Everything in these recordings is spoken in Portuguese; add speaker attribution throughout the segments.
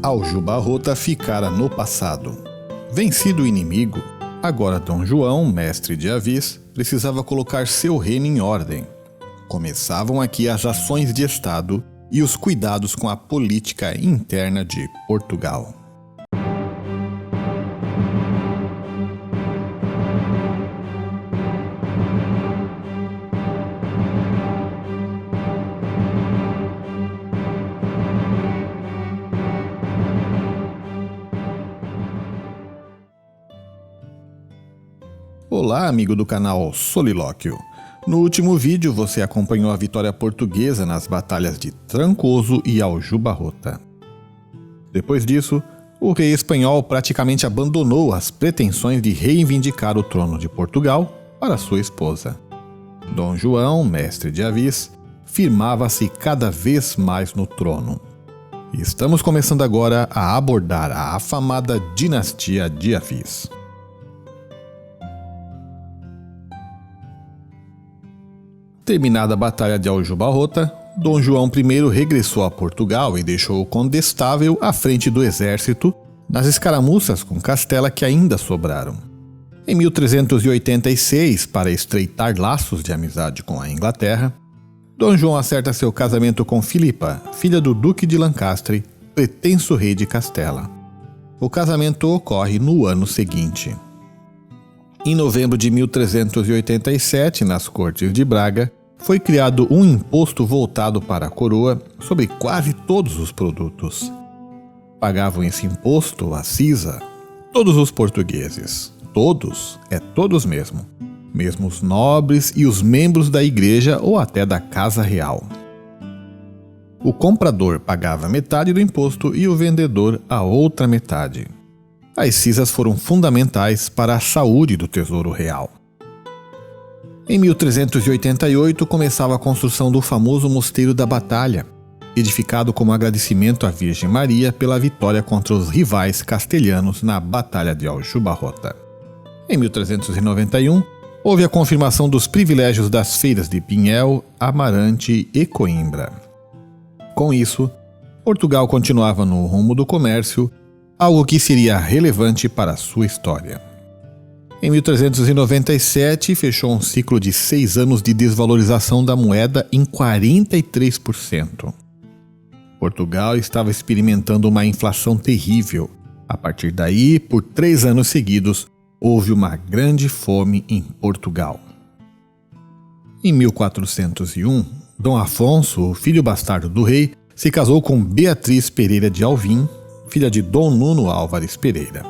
Speaker 1: Aljubarrota ficara no passado. Vencido o inimigo, agora Dom João, mestre de Avis, precisava colocar seu reino em ordem. Começavam aqui as ações de Estado e os cuidados com a política interna de Portugal. Olá, amigo do canal Solilóquio. No último vídeo você acompanhou a vitória portuguesa nas batalhas de Trancoso e Aljubarrota. Depois disso, o rei espanhol praticamente abandonou as pretensões de reivindicar o trono de Portugal para sua esposa. Dom João, mestre de Avis, firmava-se cada vez mais no trono. E estamos começando agora a abordar a afamada dinastia de Avis. Terminada a Batalha de Aljubarrota, Dom João I regressou a Portugal e deixou o Condestável à frente do exército nas escaramuças com Castela que ainda sobraram. Em 1386, para estreitar laços de amizade com a Inglaterra, Dom João acerta seu casamento com Filipa, filha do Duque de Lancastre, pretenso rei de Castela. O casamento ocorre no ano seguinte. Em novembro de 1387, nas Cortes de Braga, foi criado um imposto voltado para a coroa sobre quase todos os produtos. Pagavam esse imposto, a cisa, todos os portugueses. Todos, todos mesmo. Mesmo os nobres e os membros da igreja ou até da casa real. O comprador pagava metade do imposto e o vendedor a outra metade. As cisas foram fundamentais para a saúde do Tesouro Real. Em 1388 começava a construção do famoso Mosteiro da Batalha, edificado como agradecimento à Virgem Maria pela vitória contra os rivais castelhanos na Batalha de Aljubarrota. Em 1391, houve a confirmação dos privilégios das feiras de Pinhel, Amarante e Coimbra. Com isso, Portugal continuava no rumo do comércio, algo que seria relevante para a sua história. Em 1397, fechou um ciclo de 6 anos de desvalorização da moeda em 43%. Portugal estava experimentando uma inflação terrível. A partir daí, por 3 anos seguidos, houve uma grande fome em Portugal. Em 1401, Dom Afonso, o filho bastardo do rei, se casou com Beatriz Pereira de Alvim, filha de Dom Nuno Álvares Pereira.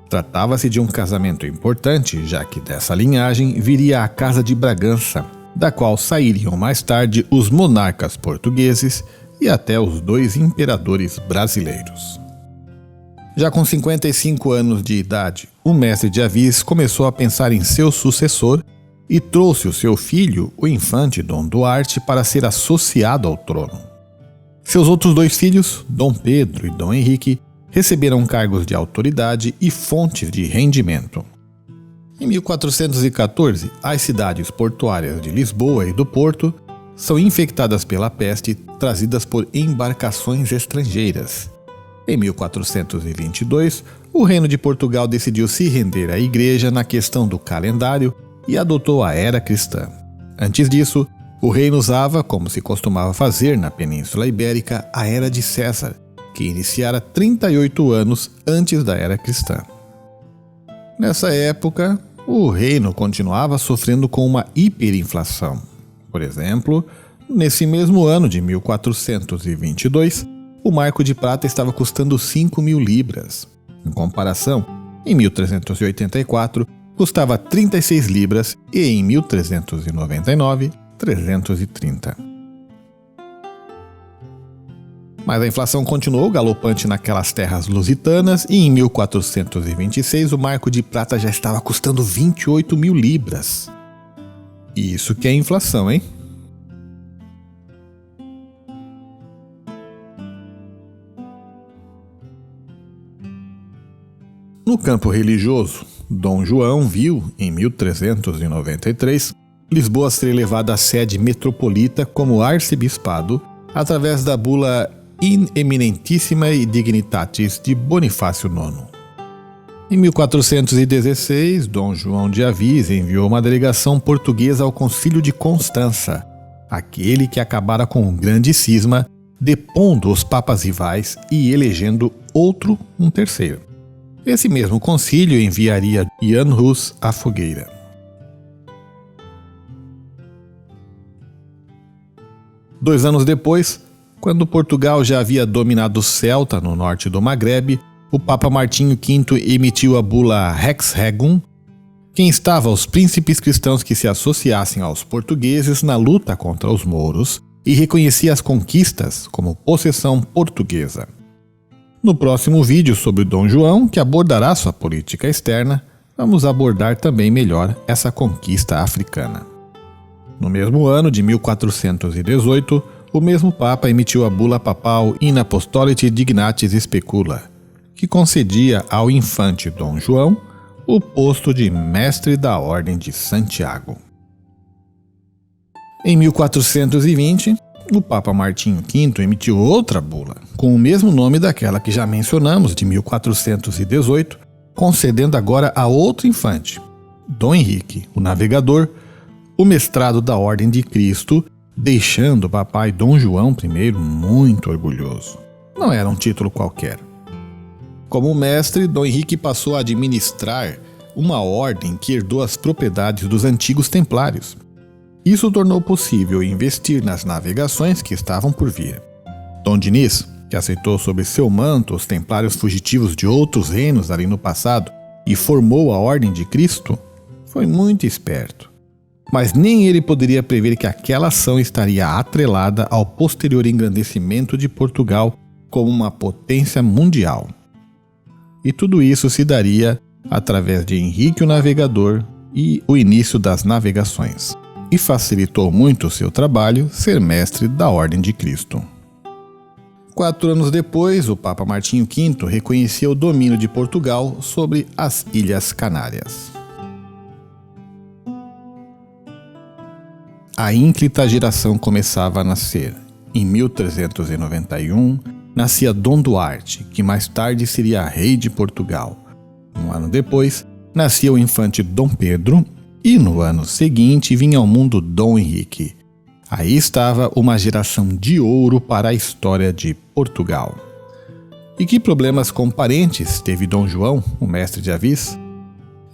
Speaker 1: Tratava-se de um casamento importante, já que dessa linhagem viria a Casa de Bragança, da qual sairiam mais tarde os monarcas portugueses e até os 2 imperadores brasileiros. Já com 55 anos de idade, o mestre de Avis começou a pensar em seu sucessor e trouxe o seu filho, o infante Dom Duarte, para ser associado ao trono. Seus outros 2 filhos, Dom Pedro e Dom Henrique, receberam cargos de autoridade e fontes de rendimento. Em 1414, as cidades portuárias de Lisboa e do Porto são infectadas pela peste trazidas por embarcações estrangeiras. Em 1422, o Reino de Portugal decidiu se render à Igreja na questão do calendário e adotou a era cristã. Antes disso, o reino usava, como se costumava fazer na Península Ibérica, a Era de César, que iniciara 38 anos antes da Era Cristã. Nessa época, o reino continuava sofrendo com uma hiperinflação. Por exemplo, nesse mesmo ano de 1422, o marco de prata estava custando 5.000 libras. Em comparação, em 1384, custava 36 libras e em 1399, 330. Mas a inflação continuou galopante naquelas terras lusitanas e em 1426 o marco de prata já estava custando 28.000 libras. Isso que é inflação, hein? No campo religioso, Dom João viu, em 1393, Lisboa ser elevada à sede metropolita como arcebispado através da bula In Eminentissime Dignitatis de Bonifácio IX. Em 1416, Dom João de Avis enviou uma delegação portuguesa ao Concílio de Constança, aquele que acabara com um grande cisma, depondo os papas rivais e elegendo um terceiro. Esse mesmo concílio enviaria Jan Hus à fogueira. Dois anos depois, quando Portugal já havia dominado Celta no norte do Maghrebe, o Papa Martinho V emitiu a bula Rex Regum, que instava os príncipes cristãos que se associassem aos portugueses na luta contra os mouros e reconhecia as conquistas como possessão portuguesa. No próximo vídeo sobre Dom João, que abordará sua política externa, vamos abordar também melhor essa conquista africana. No mesmo ano de 1418, o mesmo Papa emitiu a bula papal In Apostolite Dignatis Specula, que concedia ao infante Dom João o posto de mestre da Ordem de Santiago. Em 1420, o Papa Martinho V emitiu outra bula, com o mesmo nome daquela que já mencionamos, de 1418, concedendo agora a outro infante, Dom Henrique, o Navegador, o mestrado da Ordem de Cristo, deixando o papai Dom João I muito orgulhoso. Não era um título qualquer. Como mestre, Dom Henrique passou a administrar uma ordem que herdou as propriedades dos antigos templários. Isso tornou possível investir nas navegações que estavam por vir. Dom Dinis, que aceitou sob seu manto os templários fugitivos de outros reinos ali no passado e formou a Ordem de Cristo, foi muito esperto. Mas nem ele poderia prever que aquela ação estaria atrelada ao posterior engrandecimento de Portugal como uma potência mundial. E tudo isso se daria através de Henrique o Navegador e o início das navegações. E facilitou muito o seu trabalho ser mestre da Ordem de Cristo. 4 anos depois, o Papa Martinho V reconhecia o domínio de Portugal sobre as Ilhas Canárias. A ínclita geração começava a nascer. Em 1391, nascia Dom Duarte, que mais tarde seria rei de Portugal. Um ano depois, nascia o infante Dom Pedro, e no ano seguinte vinha ao mundo Dom Henrique. Aí estava uma geração de ouro para a história de Portugal. E que problemas com parentes teve Dom João, o mestre de Avis?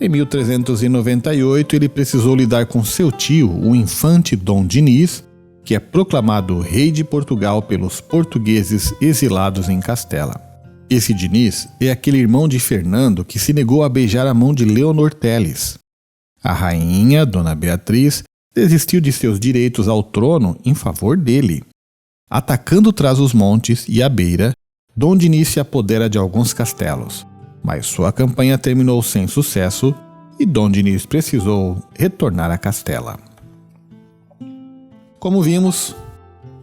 Speaker 1: Em 1398 ele precisou lidar com seu tio, o infante Dom Dinis, que é proclamado rei de Portugal pelos portugueses exilados em Castela. Esse Dinis é aquele irmão de Fernando que se negou a beijar a mão de Leonor Teles. A rainha, Dona Beatriz, desistiu de seus direitos ao trono em favor dele. Atacando Trás-os-Montes e a Beira, Dom Dinis se apodera de alguns castelos, mas sua campanha terminou sem sucesso e Dom Dinis precisou retornar a Castela. Como vimos,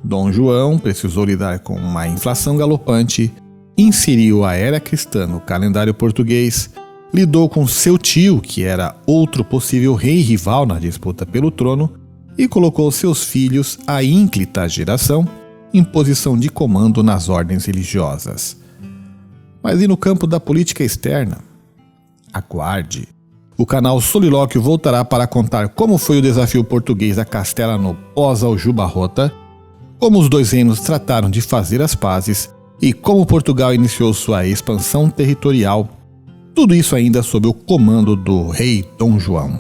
Speaker 1: Dom João precisou lidar com uma inflação galopante, inseriu a era cristã no calendário português, lidou com seu tio, que era outro possível rei rival na disputa pelo trono, e colocou seus filhos, a ínclita geração, em posição de comando nas ordens religiosas. Mas e no campo da política externa? Aguarde! O canal Solilóquio voltará para contar como foi o desafio português a Castela no pós-Aljubarrota, como os dois reinos trataram de fazer as pazes e como Portugal iniciou sua expansão territorial. Tudo isso ainda sob o comando do rei Dom João.